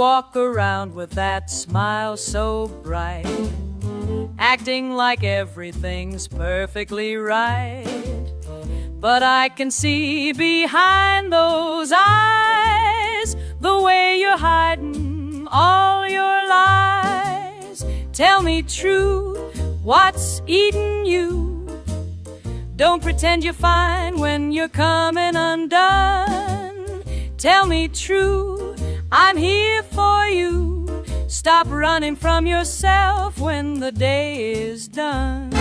walk around with that smile so bright, acting like everything's perfectly right. But I can see behind those eyes the way you're hiding all your lies. Tell me true, what's eating you? Don't pretend you're fine when you're coming undone. Tell me true, I'm here for you. Stop running from yourself when the day is done.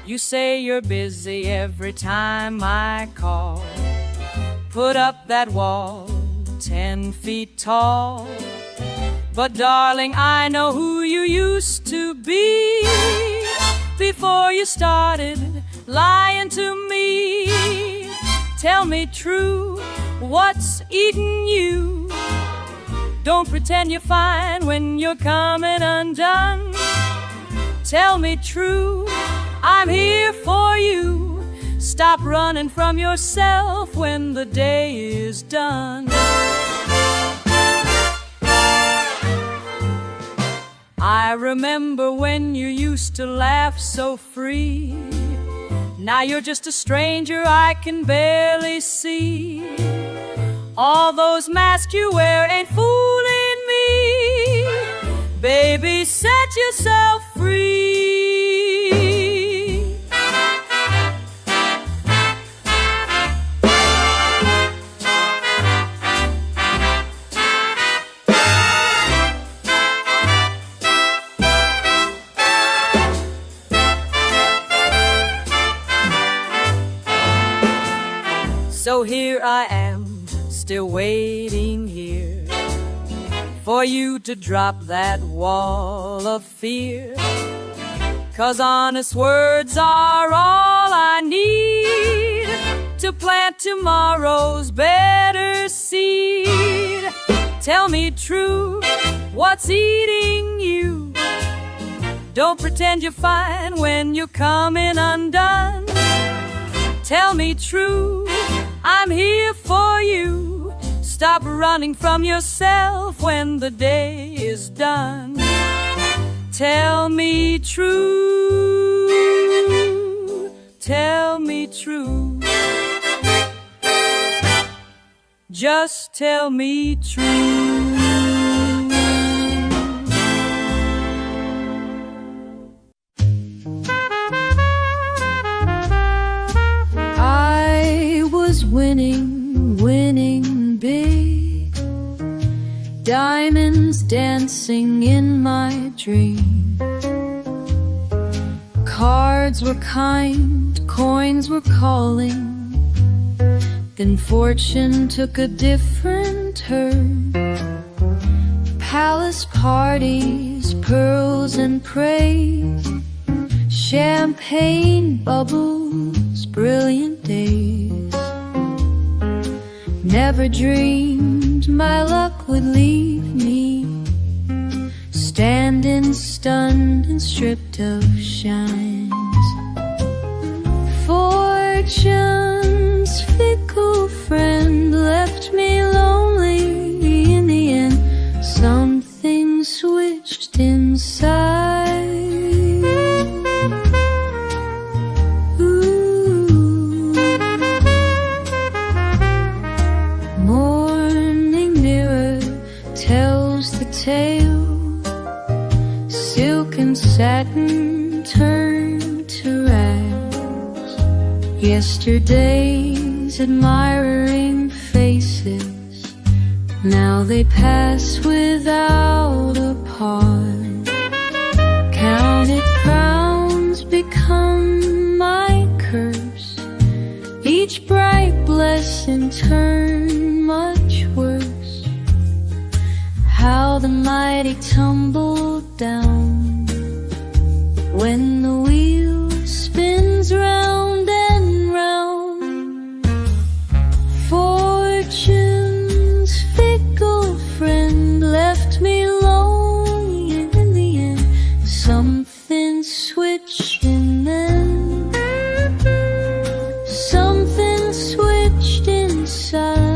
You say you're busy every time I call. Put up that wall 10 feet tall. But darling, I know who you used to be before you started lying to me. Tell me true, what's eating you? Don't pretend you're fine when you're coming undone. Tell me true, I'm here for you. Stop running from yourself when the day is done. I remember when you used to laugh so free. Now you're just a stranger I can barely see. All those masks you wear ain't fooling me. Baby, set yourself free. So here I am, still waiting here for you to drop that wall of fear. 'Cause honest words are all I need to plant tomorrow's better seed. Tell me true, what's eating you? Don't pretend you're fine when you're coming undone. Tell me true, I'm here for you. Stop running from yourself when the day is done. Tell me true, tell me true. Just tell me true. Winning big, diamonds dancing in my dream. Cards were kind, coins were calling. Then fortune took a different turn. Palace parties, pearls and praise, champagne bubbles, brilliant days. Never dreamed my luck would leave me standing stunned and stripped of shines. Fortune's fickle friend left me lonely in the end. Something switched inside. Tale, silk and satin turned to rags. Yesterday's admiring faces, now they pass without a pause. Counted crowns become my curse. Each bright blessing turned much worse. How the mighty tumble down when the wheel spins round and round. Fortune's fickle friend left me lonely in the end. Something switched and then something switched inside.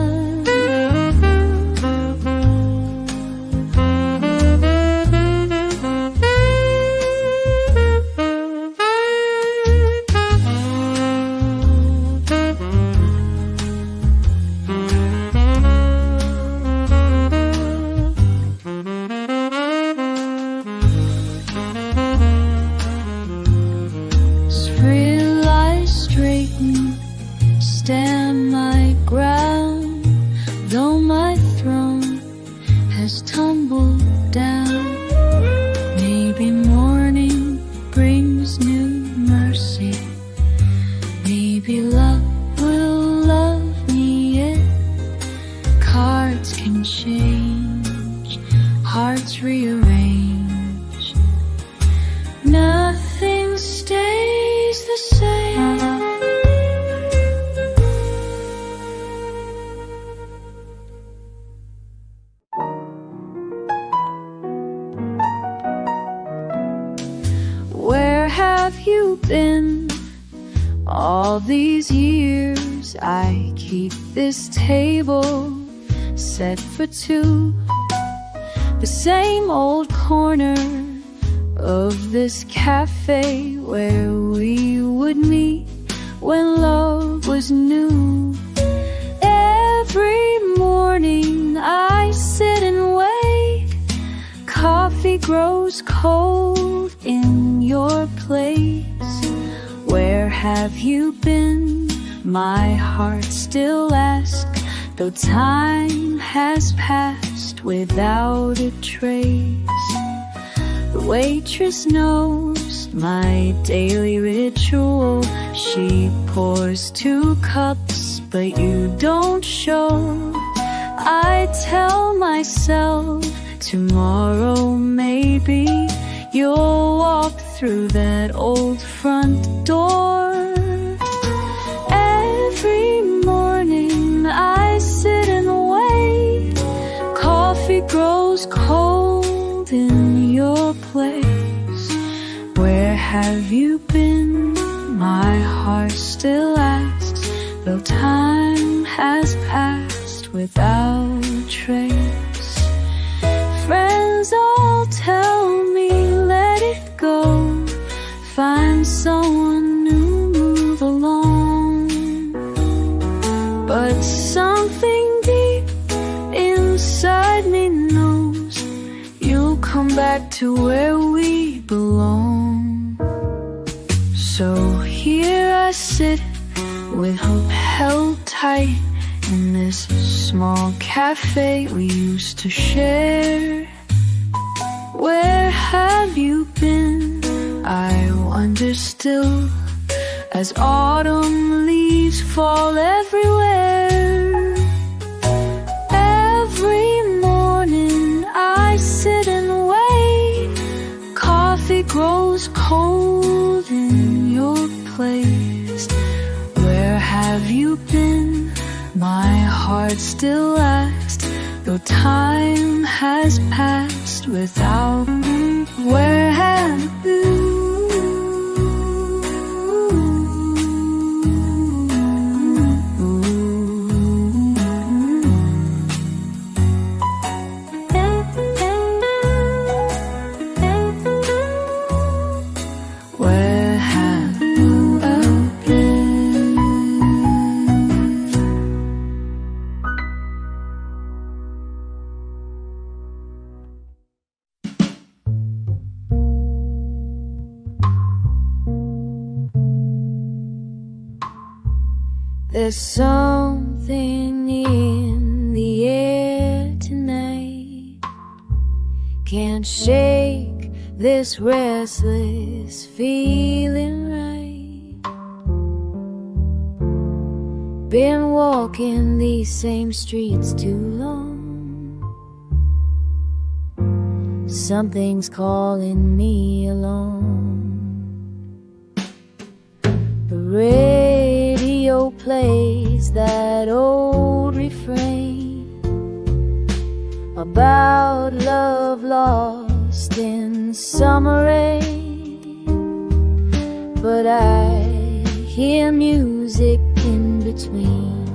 have you been? All these years I keep this table set for two, the same old corner of this cafe where we would meet when love was new. Every morning I sit and wait. Coffee grows cold in your place. Where have you been? My heart still asks, though time has passed without a trace. The waitress knows my daily ritual. She pours 2 cups, but you don't show. I tell myself tomorrow maybe you'll walk through that old front door. Every morning I sit and wait. Coffee grows cold in your place. Where have you been? My heart still asks, though time has passed without a trace. Friends all tell me let it go, find someone new, move along. But something deep inside me knows you'll come back to where we belong. So here I sit with hope held tight in this small cafe we used to share. Where have you been? I wonder still, as autumn leaves fall everywhere. Every morning I sit and wait. Coffee grows cold in your place. Where have you been? My heart still asks, though time has passed without. Where have you been? Where have you been? There's something in the air tonight. Can't shake this restless feeling right. Been walking these same streets too long. Something's calling me along. The radio plays that old refrain about love lost in summer rain. But I hear music in between,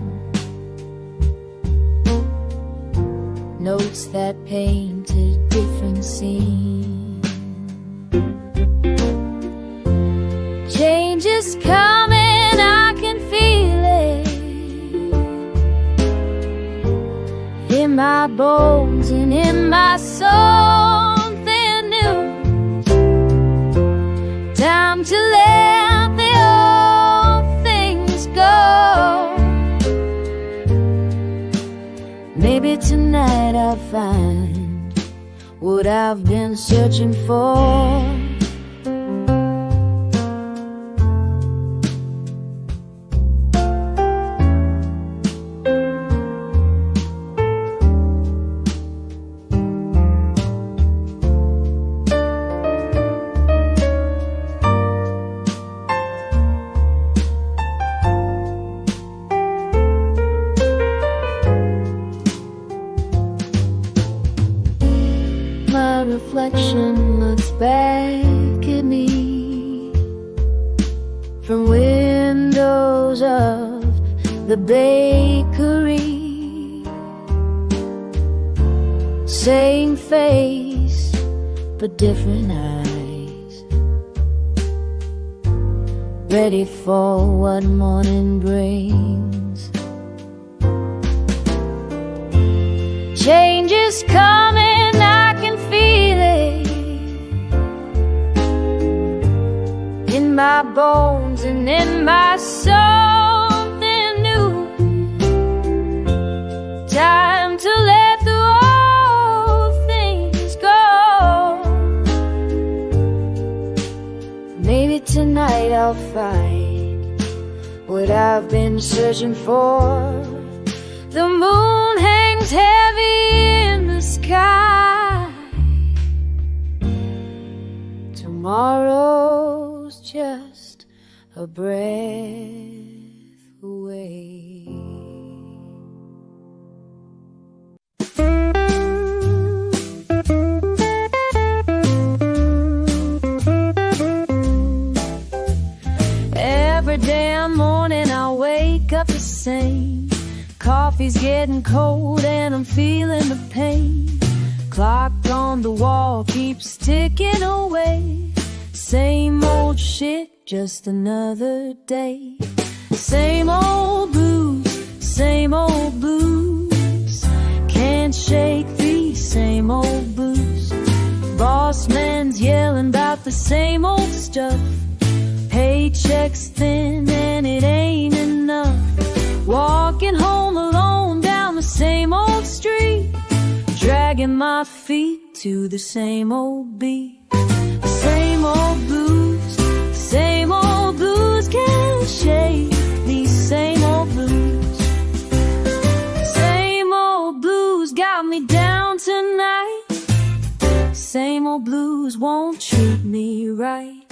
notes that paint a different scene. Change is coming, I can feel it in my bones and in my soul. Something new, time to let the old things go. Maybe tonight I'll find what I've been searching for. My reflection looks back of the bakery. Same face, but different eyes, ready for what morning brings. Change is coming, I can feel it in my bones and in my soul. Something new, time to let the old things go. Maybe tonight I'll find what I've been searching for. The moon hangs heavy in the sky. Tomorrow's just a breath away. Every damn morning I wake up the same. Coffee's getting cold and I'm feeling the pain. Clock on the wall keeps ticking away. Same old shit, just another day. Same old blues, same old blues. Can't shake these same old blues. Boss man's yelling about the same old stuff. Paycheck's thin and it ain't enough. Walking home alone down the same old street, dragging my feet to the same old beat. Same old blues, same old blues. Can't shake these same old blues. Same old blues got me down tonight. Same old blues won't treat me right.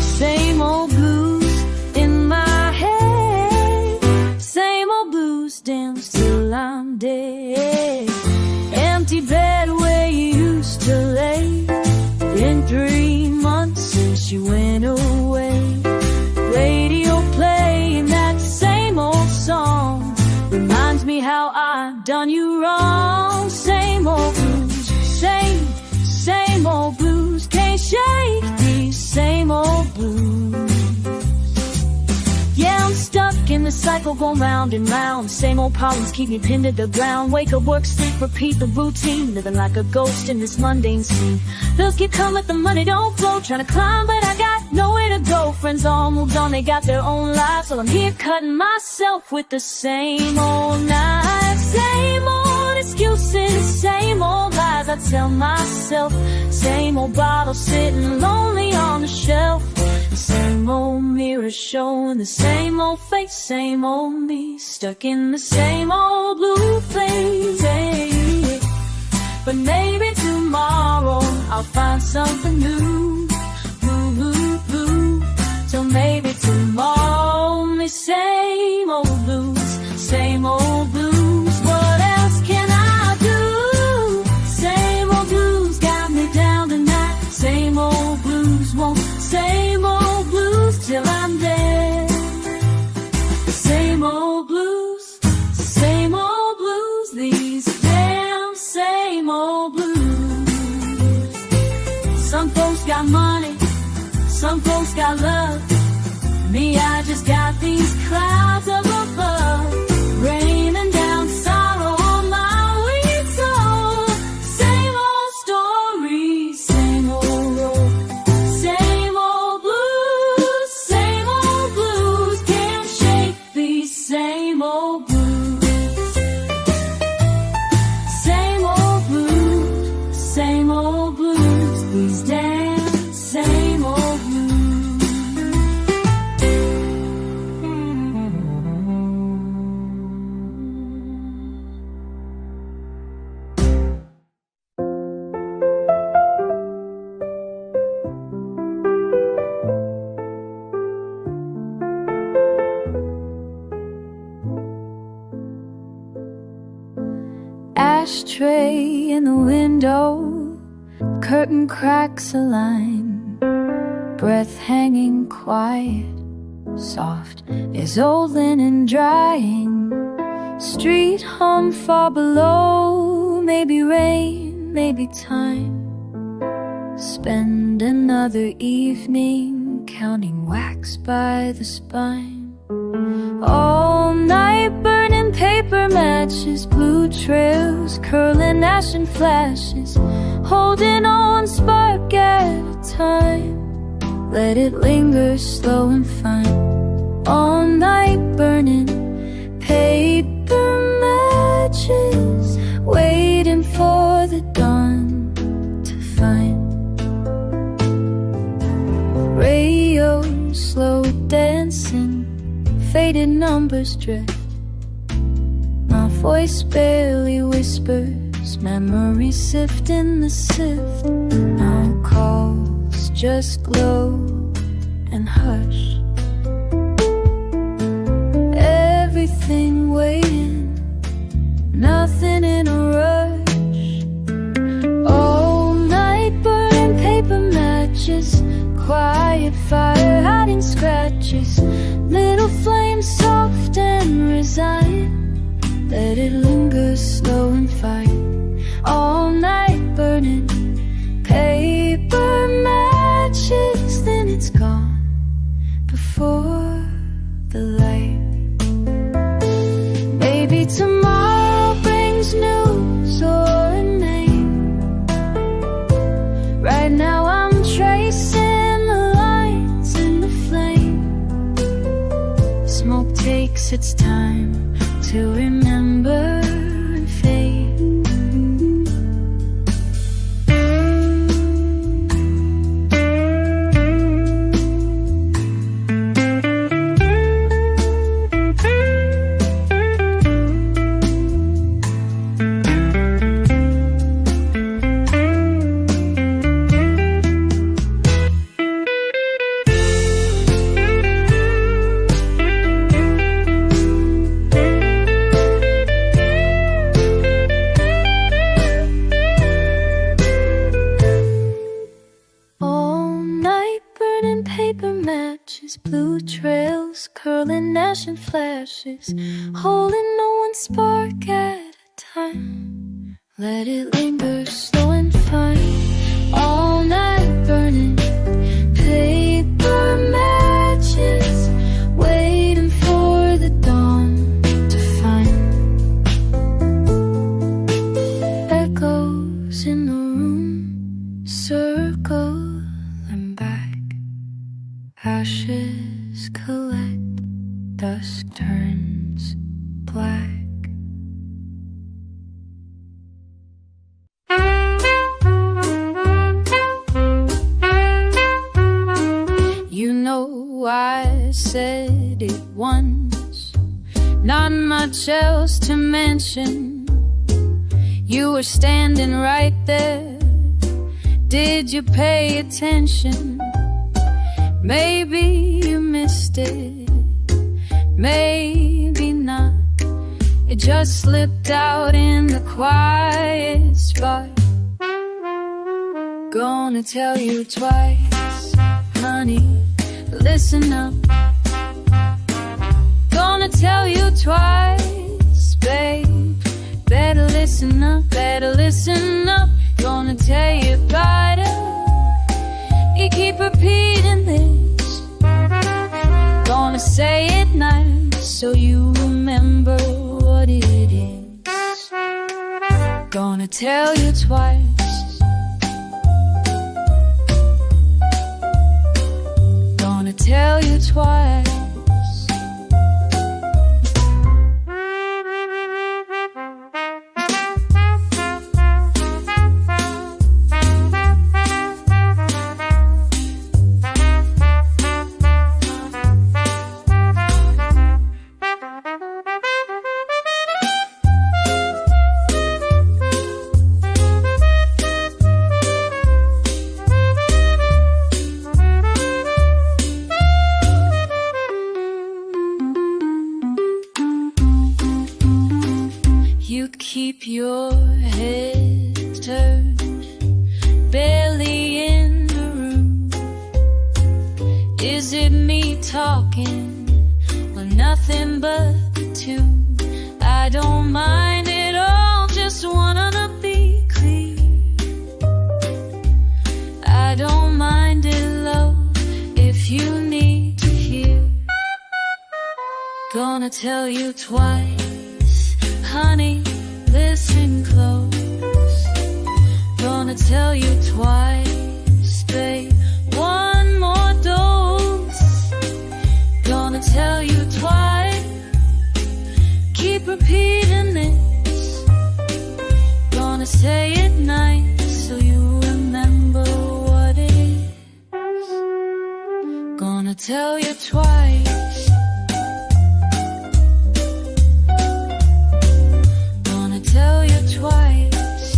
Same old blues in my head. Same old blues dance till I'm dead. Empty bed where you used to lay. Been 3 months since you went away. Radio playing that same old song reminds me how I've done you wrong. Same old blues, same old blues. Can't shake these same old blues. Yeah, I'm stuck in the cycle going round and round. Same old problems keep me pinned to the ground. Wake up, work, sleep, repeat the routine. Living like a ghost in this mundane scene. Bills get come but the money don't flow. Trying to climb but I got nowhere to go. Friends all moved on, they got their own lives. So I'm here cutting myself with the same old knife. Same old excuses, same old lies I tell myself. Same old bottle sitting lonely on the shelf. Same old mirror showing the same old face. Same old me stuck in the same old blue place. Hey. But maybe tomorrow I'll find something new. So maybe tomorrow me same old blues, same old blues. What else can I do? Same old blues got me down tonight. Same old blues won't. Same old blues till I'm dead. Same old blues, same old blues. These damn same old blues. Some folks got money, some folks got love. Me, I just got these clouds up above, raining down sorrow on my weak soul. Same old story, same old road. Same old blues, same old blues. Can't shake these same old blues. Same old blues, same old blues. These damn same old blues. Ashtray in the window, curtain cracks a line, breath hanging quiet, soft as old linen drying, street hum far below, maybe rain, maybe time. Spend another evening counting wax by the spine. All night burning paper matches, blue trails curling ashen flashes, holding on spark at a time. Let it linger slow and fine. All night burning paper matches, waiting for the dawn to find. Radio slow dancing, faded numbers drift. My voice barely whispers, memories sift in the sift. Now calls just glow and hush. Everything waiting, nothing in a rush. All night burning paper matches, quiet fire hiding scratches, little flames soft and resigned. Let it linger slow and fine. All night burning paper matches, then it's gone before the light. Maybe tomorrow brings news or a name. Right now I'm tracing the lines in the flame. Smoke takes its time to remember and fade. Blue trails curling ashen flashes, holding no one spark at a time. Let it linger slow and fine. All night burning paper matches, waiting for the dawn to find. Echoes in the room circle and back. Ashes collect, dusk turns black. You know I said it once, not much else to mention. You were standing right there, did you pay attention? Maybe you missed it, maybe not. It just slipped out in the quiet spot. Gonna tell you twice, honey, listen up. Gonna tell you twice, babe, better listen up, better listen up. Gonna tell you better. You keep repeating this, gonna say it nice so you remember what it is. Gonna tell you twice, gonna tell you twice. Is it me talking or nothing but the tune? I don't mind it all, just wanna be clean. I don't mind it, love, if you need to hear. Gonna tell you twice, honey, listen close. Gonna tell you twice, babe, one more dose. Gonna tell you twice, keep repeating this. Gonna say it nice so you remember what it is. Gonna tell you twice. Gonna tell you twice.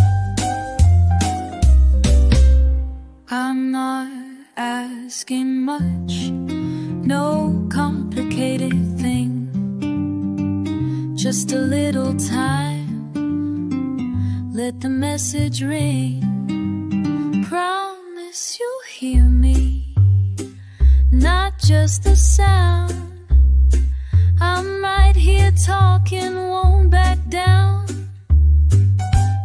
I'm not asking much, no complicated thing. Just a little time, let the message ring. Promise you'll hear me, not just the sound. I'm right here talking, won't back down.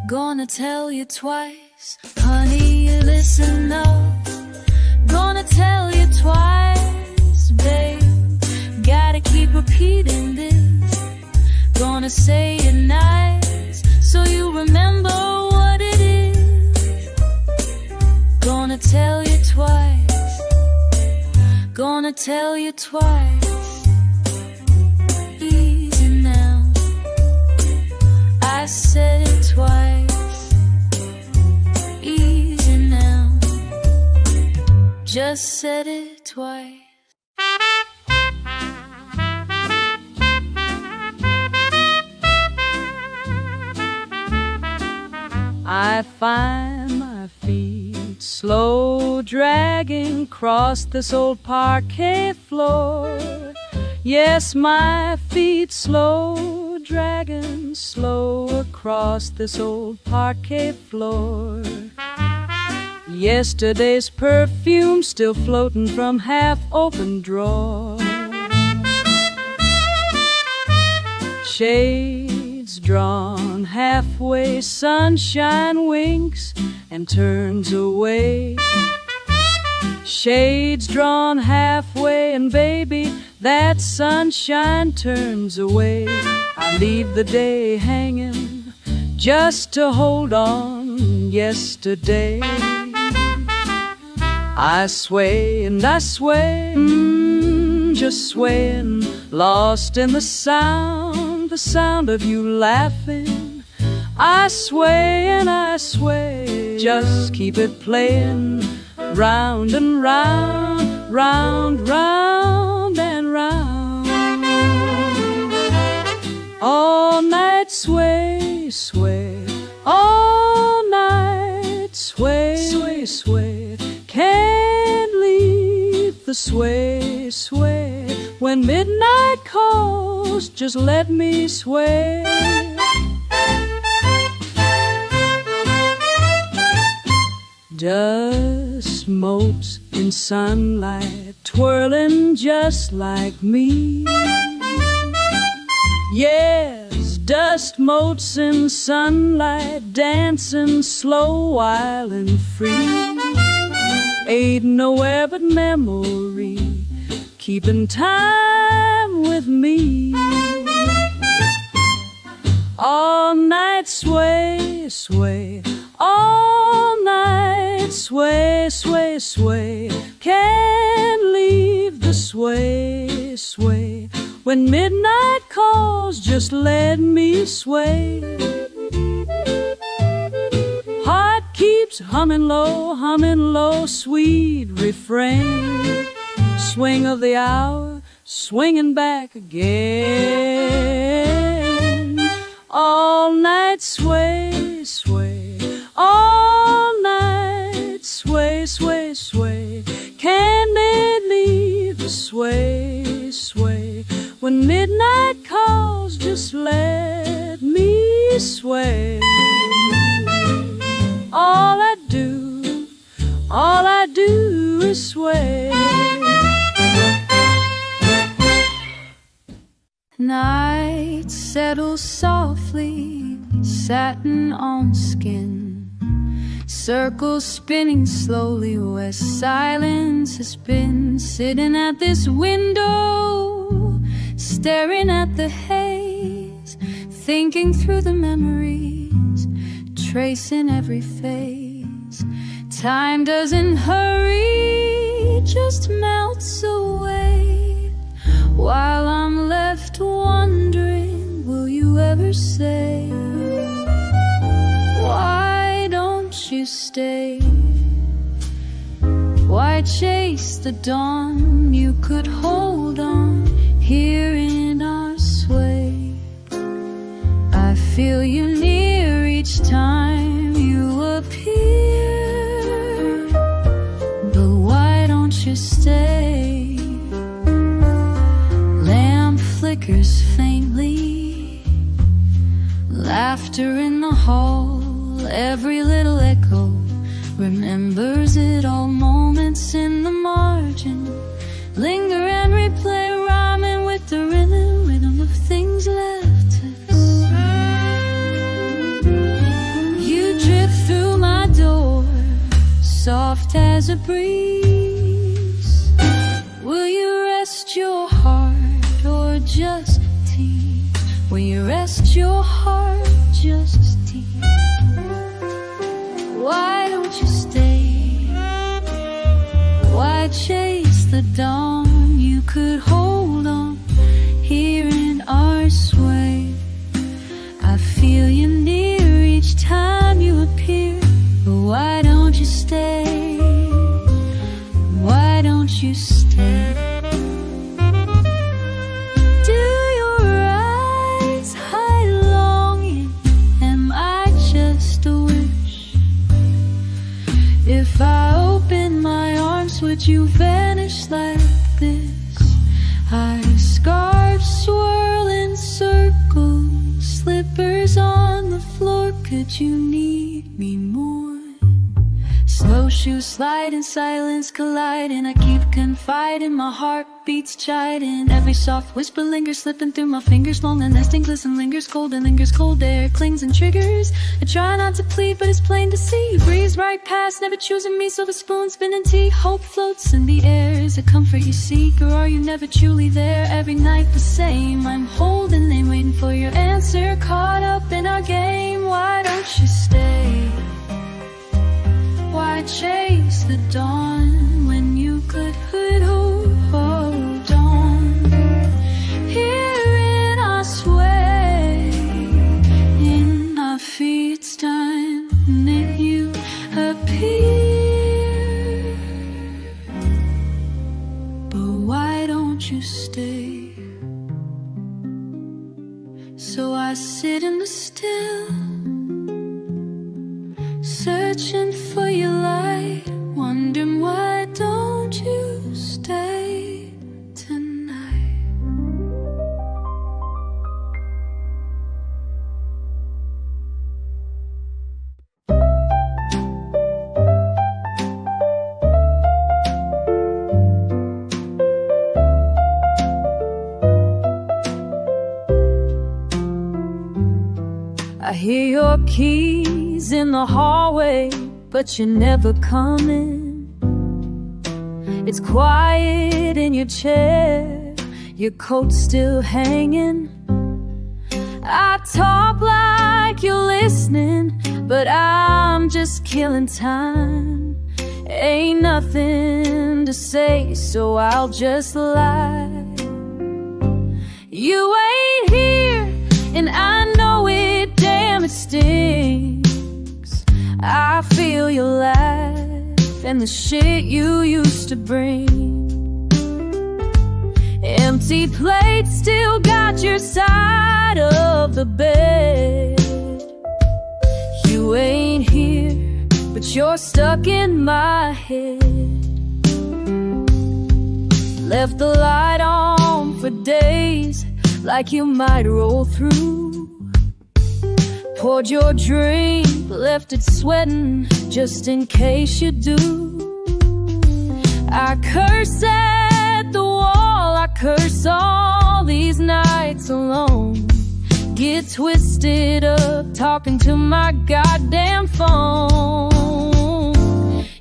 Gonna tell you twice, honey, listen up. Gonna tell you twice, babe, gotta keep repeating this. Gonna say it nice so you remember what it is. Gonna tell you twice. Gonna tell you twice. Easy now, I said it twice. Easy now, just said it twice. I find my feet slow dragging across this old parquet floor. Yes, my feet slow dragging slow across this old parquet floor. Yesterday's perfume still floating from half-open drawer. Shades drawn halfway, sunshine winks and turns away. Shades drawn halfway, and baby, that sunshine turns away. I leave the day hanging just to hold on yesterday. I sway and I sway, just swaying, lost in the sound of you laughing. I sway and I sway, just keep it playing, round and round, round, round and round. All night sway, sway, all night sway, sway, sway. Can't leave the sway, sway. When midnight calls, just let me sway. Dust motes in sunlight, twirling just like me. Yes, dust motes in sunlight, dancing slow, wild and free. Ain't nowhere but memory, keeping time with me. All night sway, sway, all night sway, sway, sway. Can't leave the sway, sway. When midnight calls, just let me sway. Heart keeps humming low, sweet refrain. Swing of the hour, swinging back again. All night sway, sway, all night sway, sway, sway. Can't it leave the sway, sway. When midnight calls, just let me sway. All I do is sway. Night settles softly, satin on skin, circles spinning slowly where silence has been. Sitting at this window, staring at the haze, thinking through the memories, tracing every phase. Time doesn't hurry, just melts away, while I'm left wondering, will you ever say, why don't you stay? Why chase the dawn? You could hold on here in our sway. I feel you near each time you appear, but why don't you stay? Lamp flickers faintly, laughter in the hall, every little echo remembers it all. Moments in the margin linger and replay, rhyming with the rhythm of things left us. You drift through my door, soft as a breeze. Will you rest your heart or just tease? Will you rest your heart, just tease? Why don't you stay? Why chase the dawn? You could hold on here in our sway. I feel you near each time you appear, but why don't you stay? Why don't you stay? Do your eyes hide longing? Am I just a wish? If I open my arms, would you vanish like this? Our scarves swirl in circles, slippers on the floor. Could you need me more? Slow shoes slide in silence, colliding. I keep confiding, my heart beats chiding. Every soft whisper lingers, slipping through my fingers. Long and nesting, glisten, lingers cold and lingers cold air, clings and triggers. I try not to plead, but it's plain to see. You breeze right past, never choosing me. Silver spoon, spinning tea. Hope floats in the air. Is it comfort you seek, or are you never truly there? Every night the same, I'm holding name, waiting for your answer. Caught up in our game, why don't you stay? Why chase the dawn when you could hold on here in our sway? In our feet's time, and then you appear, but why don't you stay? So I sit in the still, searching for your light, wondering why don't you stay tonight? I hear your keys in the hallway, but you're never coming. It's quiet in your chair, your coat's still hanging. I talk like you're listening, but I'm just killing time. Ain't nothing to say, so I'll just lie. You ain't here, and I know it, damn it stings. I feel your laugh and the shit you used to bring. Empty plates still got your side of the bed. You ain't here, but you're stuck in my head. Left the light on for days, like you might roll through. Poured your drink, left it sweating, just in case you do. I curse at the wall, I curse all these nights nights alone, get twisted up talking to my goddamn phone.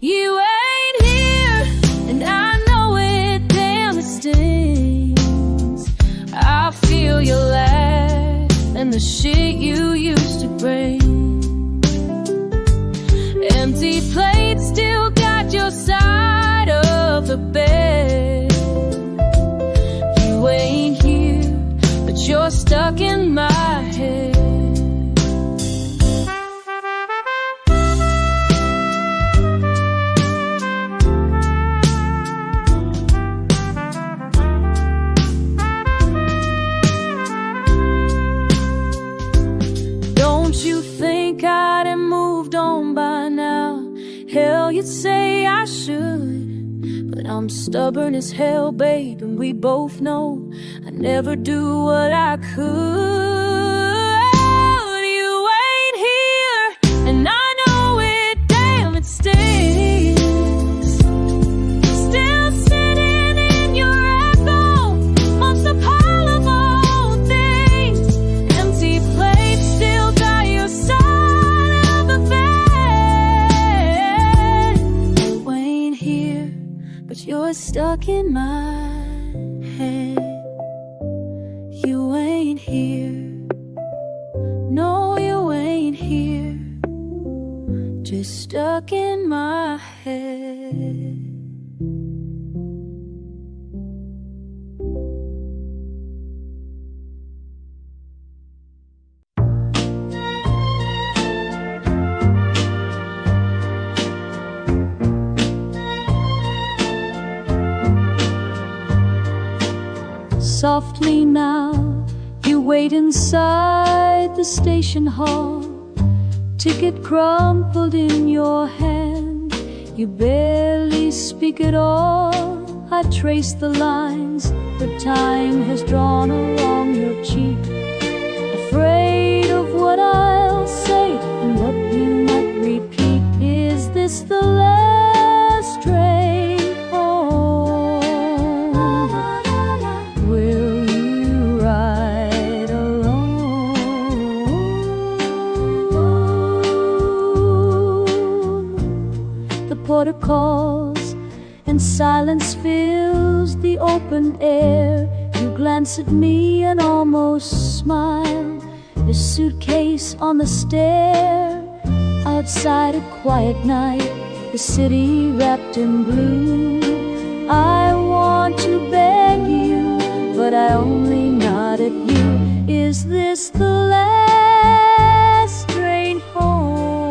You ain't here, and I know it, damn it stings. I feel your laugh and the shit you used to bring. Empty plate, still got your side of the bed. You ain't here, but you're stuck in my head. Don't you think I'd have moved on by now? Hell, you'd say I should, but I'm stubborn as hell, babe, and we both know I never do what I could. You ain't here, and I know it, damn it stings. Still sitting in your echo amongst a pile of old things. Empty plate, still got your side of the bed. You ain't here, but you're stuck in my head. You ain't here, no, you ain't here, just stuck in my head. Softly now, you wait inside the station hall, ticket crumpled in your hand. You barely speak at all. I trace the lines that time has drawn along your cheek, afraid of what I'll say and what we might repeat. Is this the last train home? Will you ride alone? The porter calls and silence fills the open air. You glance at me and almost smile. Your suitcase on the stair. Outside a quiet night, the city wrapped in blue. I want to beg you, but I only nod at you. Is this the last train home?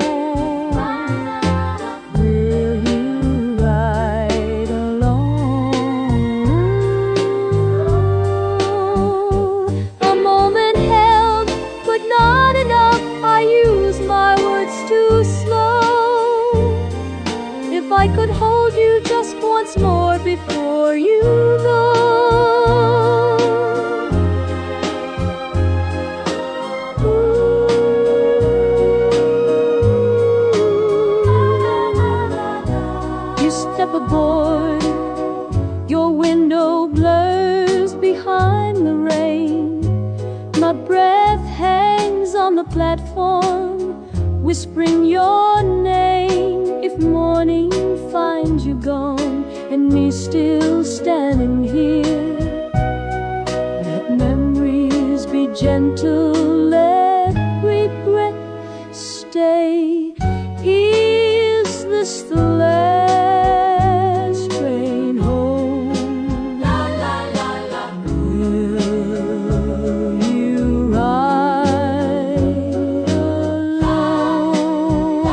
Will you ride alone? A moment held, but not enough. I use my words too slow. If I could hold you just once more before you go. You step aboard, your window blurs behind the rain. My breath hangs on the platform, whispering your name. If morning finds you gone and me still standing here, let memories be gentle, let regret stay. Is this the last train home? Will you ride alone?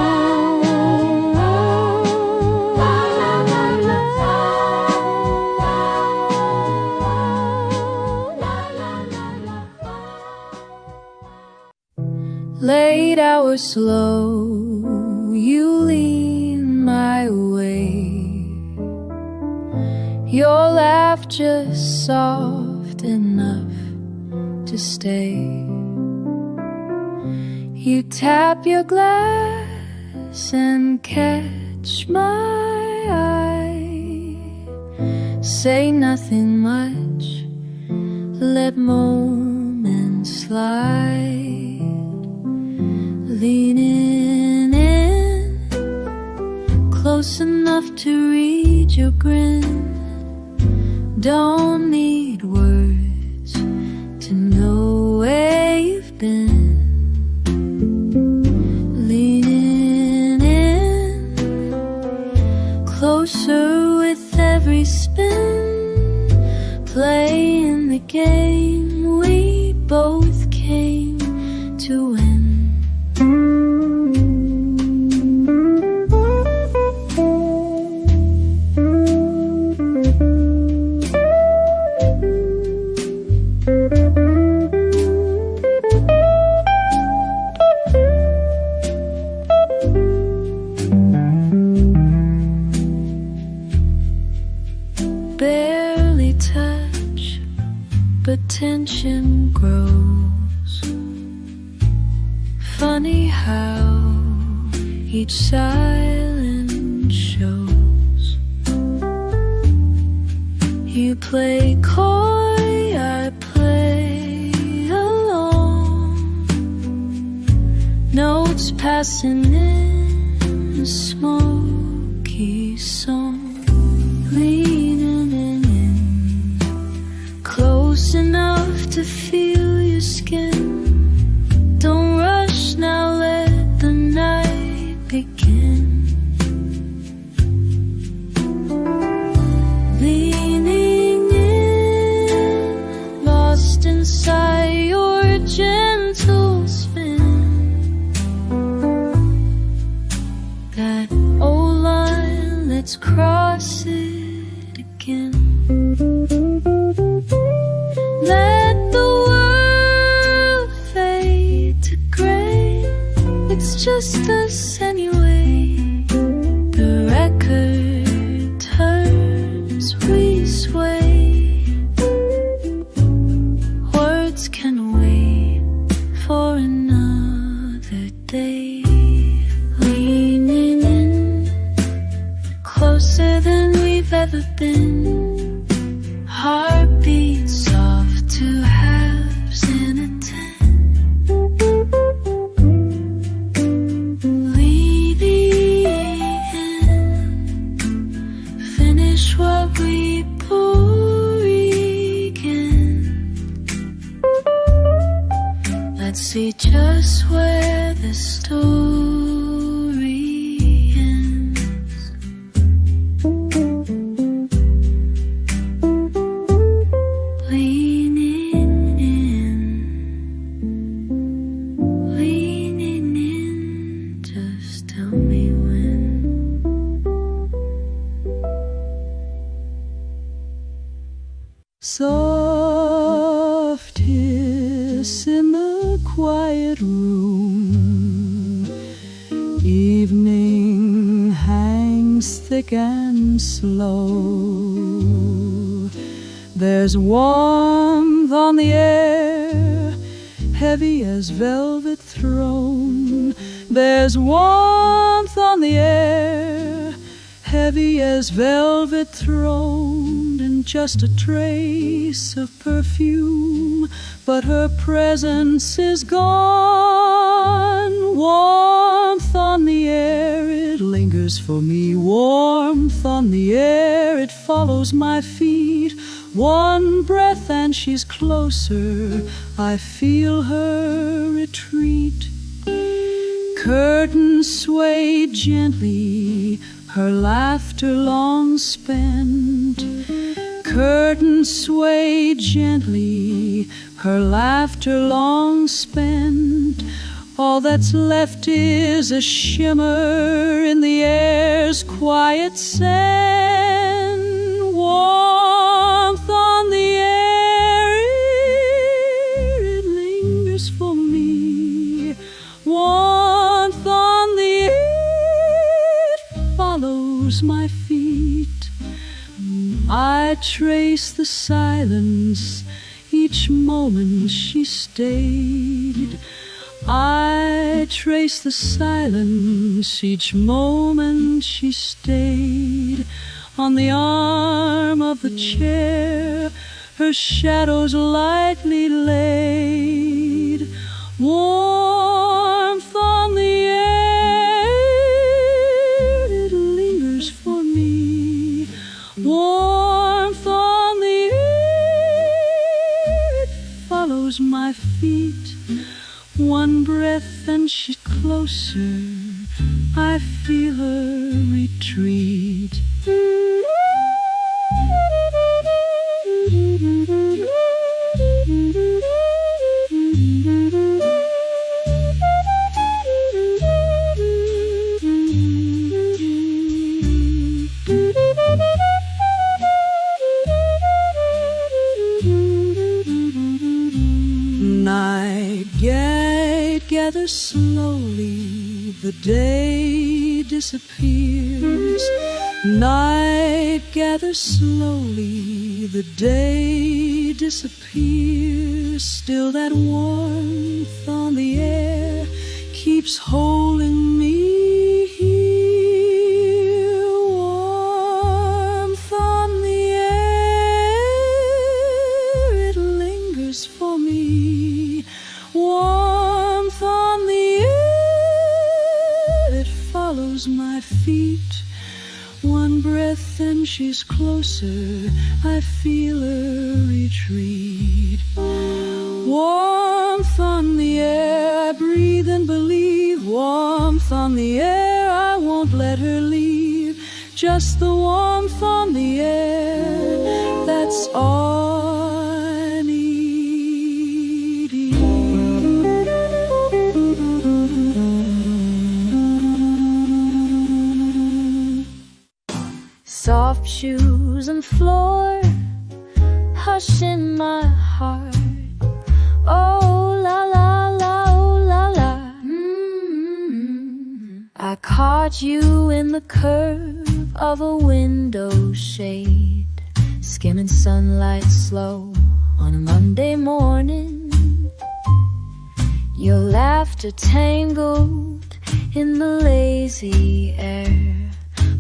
Late hours slow, you lean my way. Your laugh just soft enough to stay. You tap your glass and catch my eye. Say nothing much, let moments moments slide, leaning in close enough to read your grin. Don't need words to know where you've been. Leaning in closer with every spin, playing the game we both came to win. Barely touch, but tension grows. Funny how each silence shows. You play coy, I play along. Notes passing in a smoky song. Leaning in close enough to feel your skin. Don't rush now, let the night begin. Leaning in, lost inside your gentle spin. That old line, let's cross it again. Let the world fade to gray. It's just us anyway. The record turns, we sway. Words can wait for another day. Leaning in closer than we've ever been. Heartbeat soft, two halves in a ten. Leaning in, finish what we begin. Let's see just where the story ends. Leaning in, just tell me when. Soft hiss in the quiet room. Evening hangs thick and slow. There's warmth on the air, heavy as velvet thrown. There's warmth on the air, heavy as velvet thrown, and just a trace of perfume, but her presence is gone. Warmth on the air, it lingers for me. Warmth on the air, it follows my feet. One breath and she's closer, I feel her retreat. Curtains sway gently, her laughter long spent. Curtains sway gently, her laughter long spent. All that's left is a shimmer in the air's quiet scent. Warmth on the air, it lingers for me. Warmth on the air, it follows my feet. I trace the silence each moment she stayed. I trace the silence each moment she stayed. On the arm of the chair, her shadows lightly laid. Warmth on the air, it lingers for me. Warmth on the air, it follows my feet. One breath and she's closer, I feel her retreat. Night gathers slowly, the day disappears. Night gathers slowly, the day disappears. Still that warmth on the air keeps holding me here. Warmth on the air, it lingers for me. Warmth on the air, it follows my feet. One breath and she's closer, I feel her retreat. Warmth on the air, I breathe and believe. Warmth on the air, I won't let her leave. Just the warmth on the air, that's all I need. Soft shoes and floor, hush in my heart. Oh la la la, oh la la. I caught you in the curve of a window shade, skimming sunlight slow on a Monday morning. Your laughter tangled in the lazy air,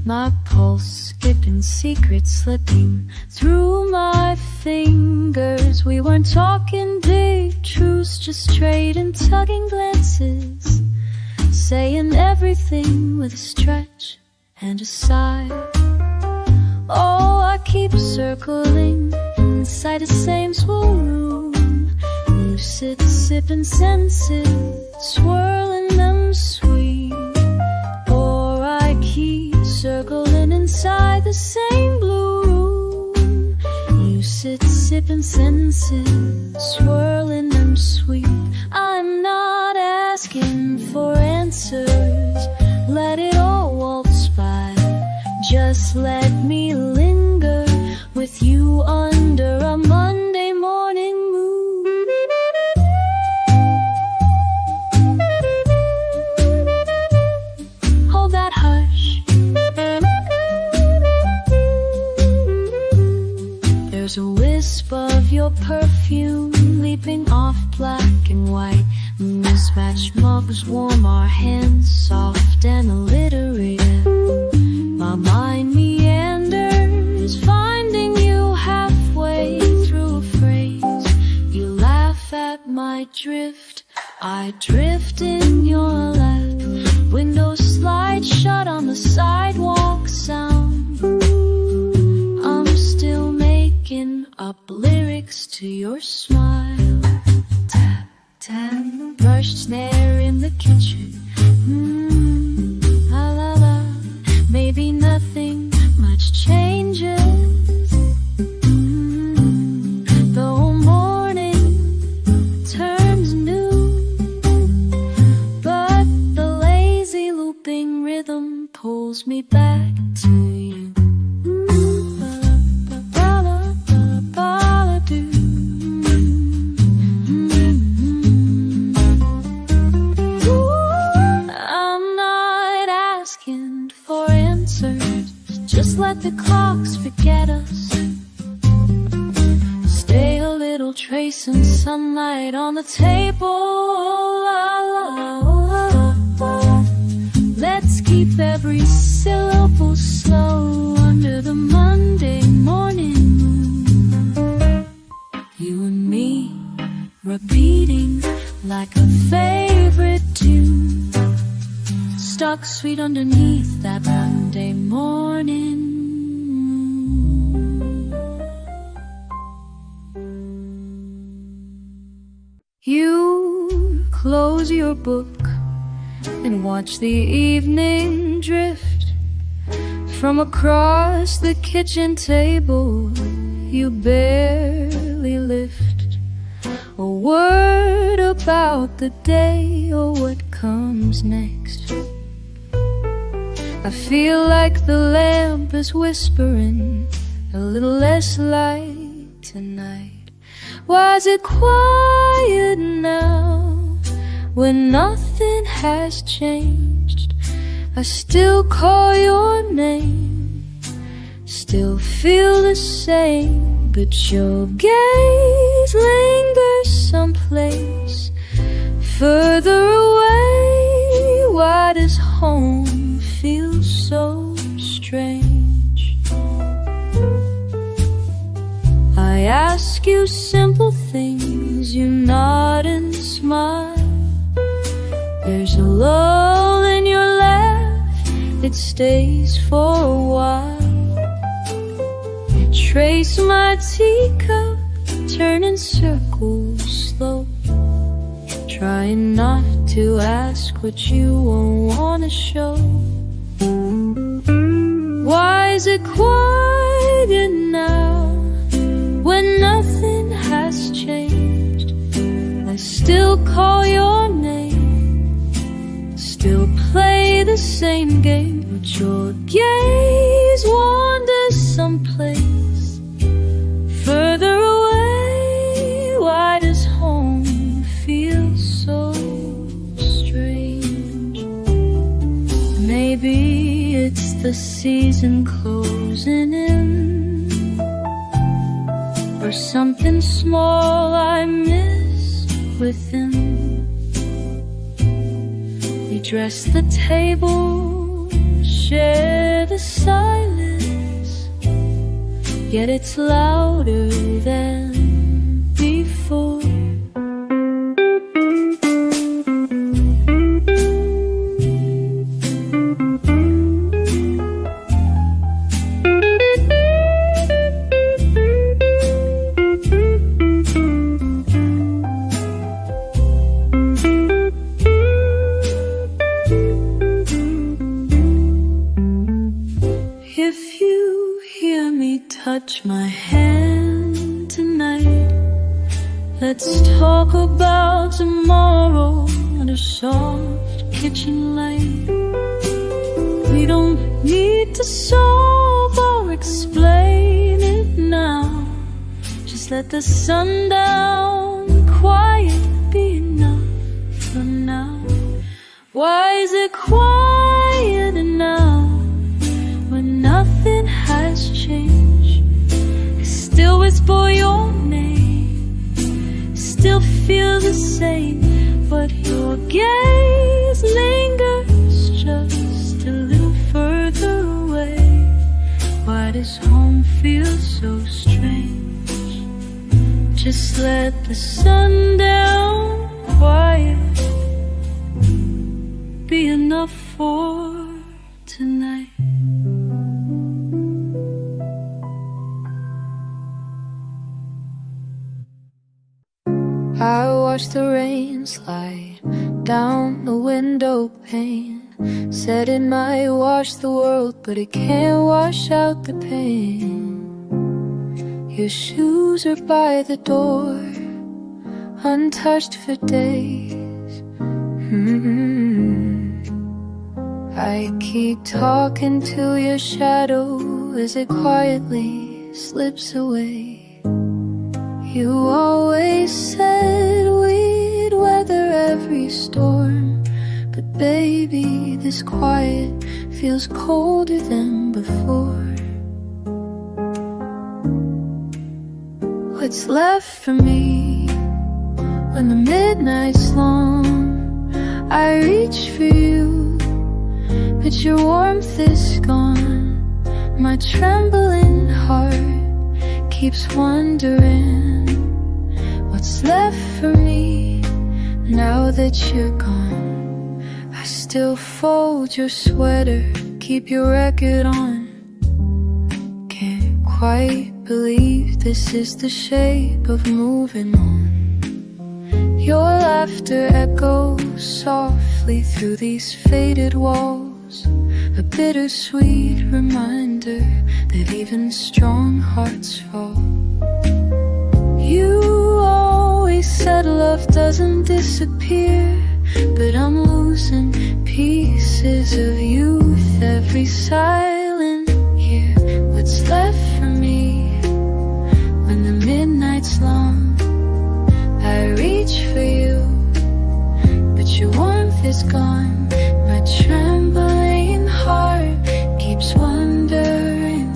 my pulse skipping, secrets slipping through my fingers. We weren't talking big truths, just trading tugging glances, saying everything with a stretch and a sigh. Oh, I keep circling inside the same small room, lucid, sipping senses, swirling them sweet. Or I keep circling inside the same blue room, lucid, sipping senses, swirling them sweet. I'm not asking for answers, let it all waltz by. Just let me linger with you under a Monday morning moon. Hold that hush, there's a wisp of your perfume leaping off black and white. Mismatched mugs warm our hands, soft and alliterative. My mind meanders, finding you halfway through a phrase. You laugh at my drift, I drift in your lap. Windows slide shut on the sidewalk sound. I'm still making up lyrics to your smile. Tap, tap, brushed snare in the kitchen. La la la, maybe nothing much changes. The whole morning turns new, but the lazy looping rhythm pulls me back to you. Just let the clocks forget us. Stay a little, tracing sunlight on the table. Let's keep every syllable slow under the Monday morning moon. repeating like a favorite tune, stuck sweet underneath that Monday morning. You close your book and watch the evening drift from across the kitchen table. You barely lift a word about the day or what comes next. I feel like the lamp is whispering a little less light tonight. Why is it quiet now when nothing has changed? I still call your name, still feel the same, but your gaze lingers someplace further away. Why does home feel so strange? I ask you simple things, you nod and smile. There's a lull in your laugh, it stays for a while. I trace my teacup, turn in circles slow, trying not to ask what you won't wanna show. Why is it quiet now when nothing has changed? I still call your name, still play the same game, but your gaze wanders someplace further away. Why does home feel so strange? Maybe it's the season closing in, or something small I miss with him. We dress the table, share the silence, yet it's louder than before. If you hear me touch my hand tonight, let's talk about tomorrow under soft kitchen light. We don't need to solve or explain it now. Just let the sundown quiet be enough for now. Why is it quiet now when nothing has changed? I still whisper your name, still feel the same, but your gaze lingers just a little further away. Why does home feel so strange? Just let the sundown quiet be enough for tonight. I watch the rain slide down the window pane. Said it might wash the world, but it can't wash out the pain. Your shoes are by the door, untouched for days. I keep talking to your shadow as it quietly slips away. You always said we'd weather every storm, but baby, this quiet feels colder than before. What's left for me when the midnight's long? I reach for you, but your warmth is gone. My trembling heart keeps wondering what's what's left for me now that you're gone? I still fold your sweater, keep your record on. Can't quite believe this is the shape of moving on. Your laughter echoes softly through these faded walls, a bittersweet reminder that even strong hearts fall. You always said love doesn't disappear, but I'm losing pieces of youth every silent year. What's left for me when the midnight's long? I reach for you, but your warmth is gone. My trembling heart keeps wondering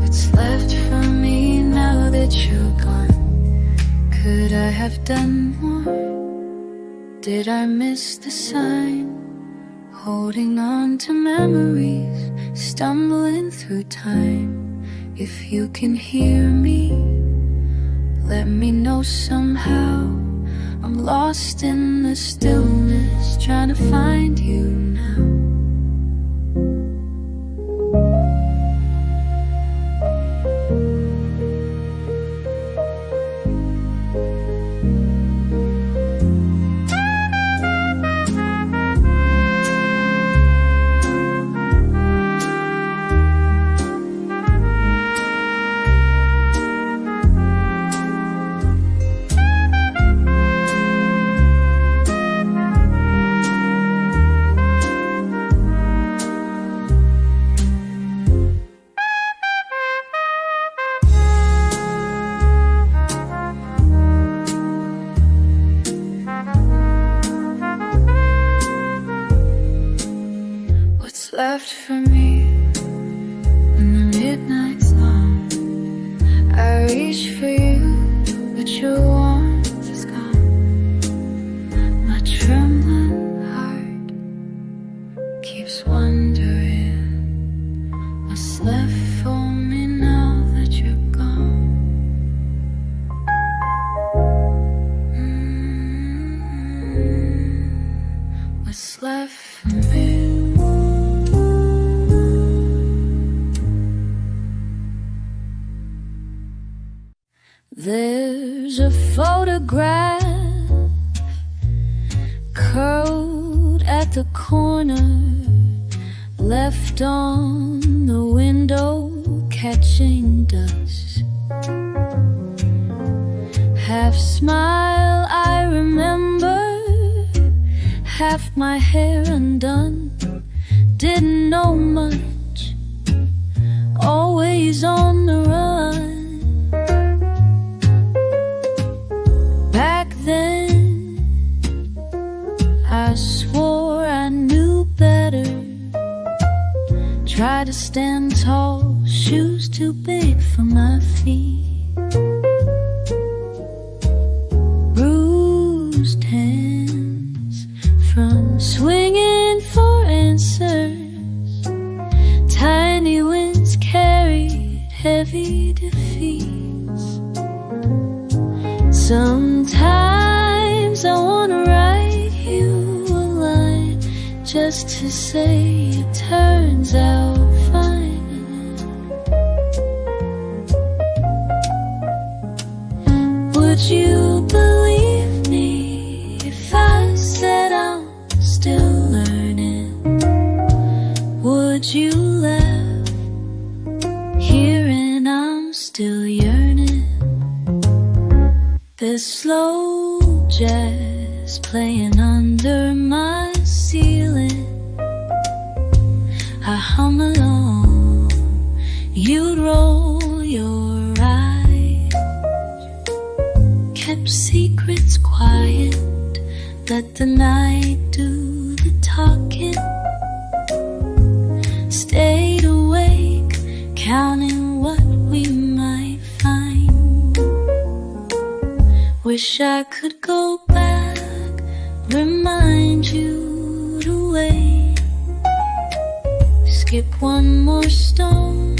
what's left for me now that you're gone. Could I have done more? Did I miss the sign? Holding on to memories, stumbling through time. If you can hear me, let me know somehow. I'm lost in the stillness, trying to find you now. Left for me when the midnight's long. I reach for you, but your warmth is gone. My trembling heart keeps wondering what's left for me now that you're gone. What's left for me? There's a photograph curled at the corner, left on the window catching dust. Half smile I remember, half my hair undone. Didn't know much, always on the run. Back then, I swore I knew better. Tried to stand tall, shoes too big for my feet. Bruised hands from swinging for answers. Tiny winds carried heavy defeats. Sometimes I wanna write you a line just to say it turns out fine. Would you believe me if I said I'm still learning? Would you laugh hearing I'm still yearning? There's slow jazz playing under my ceiling. I hum along, you'd roll your eyes. Kept secrets quiet, let the night do the talking. Stayed awake, counting what we might find. Wish I could go back, remind you to wait. Skip one more stone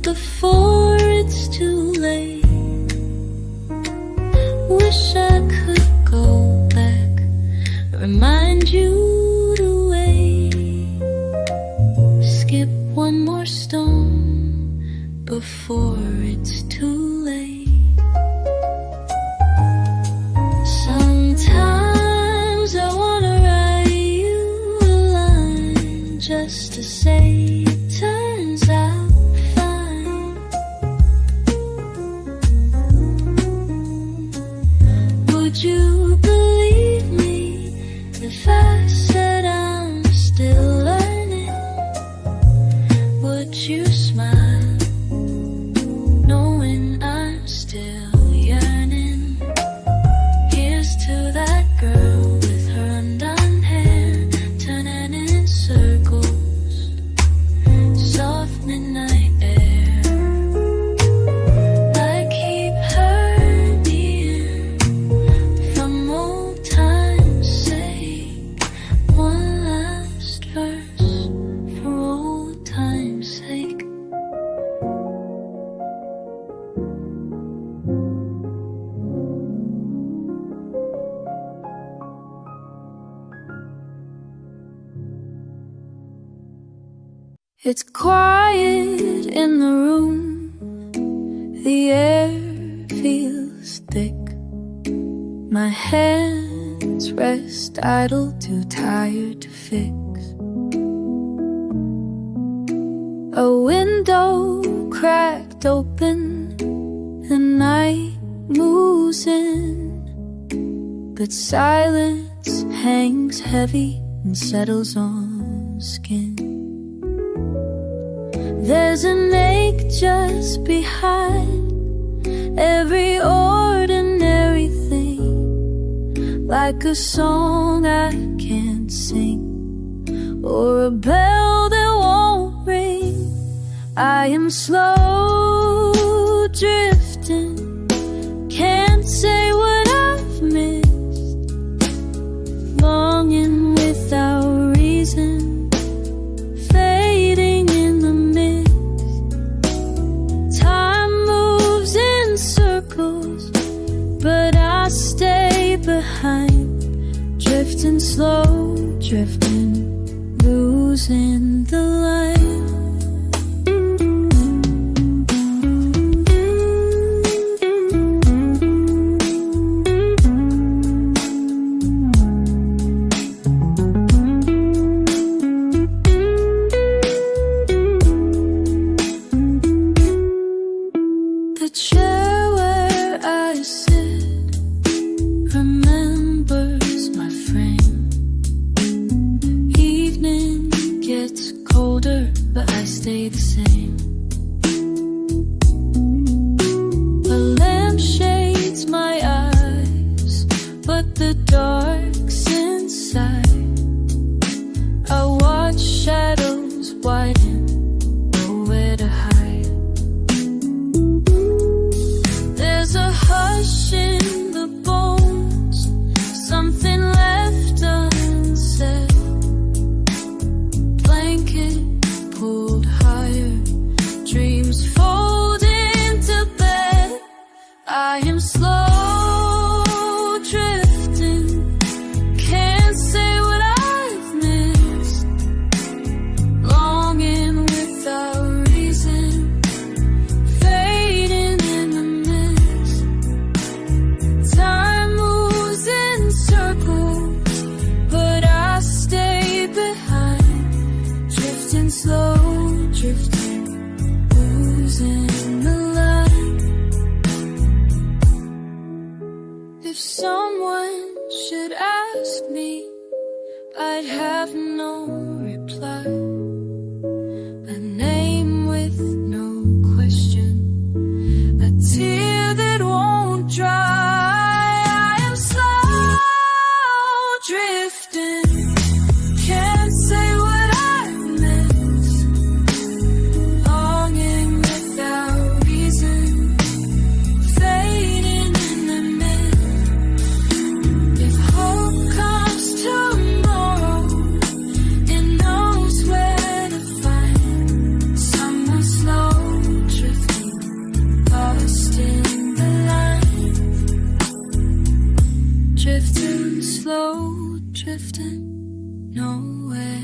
before it's too late. It's quiet in the room, the air feels thick. My hands rest idle, too tired to fix. A window cracked open, the night moves in, but silence hangs heavy and settles on skin. There's an ache just behind every ordinary thing, like a song I can't sing, or a bell that won't ring. I am slow drifting, can't say what I've missed, longing without reason, fading in the mist. Time moves in circles, but I stay behind, drifting slow, drifting, losing the line. The chair where I sit remembers my frame. Evening gets colder, but I stay the same. A lamp shades my eyes, but the dark's inside. I watch shadows widen, nowhere to hide. There's a hush in the bones, something left unsaid. Blanket pulled higher, dreams fold into bed. I am slow drifting, can't say what I've missed, longing without reason, fading in the mist. Time moves in circles, but I stay behind, drifting slow, drifting, losing the line. If someone should ask me, I'd have no reply. A name with no question, a tear that won't dry. I am slow drifting, can't say what I've missed, longing without reason, fading in the mist. If hope comes tomorrow, it knows where to find someone slow drifting, lost in the line. Drifting slow, drifting nowhere.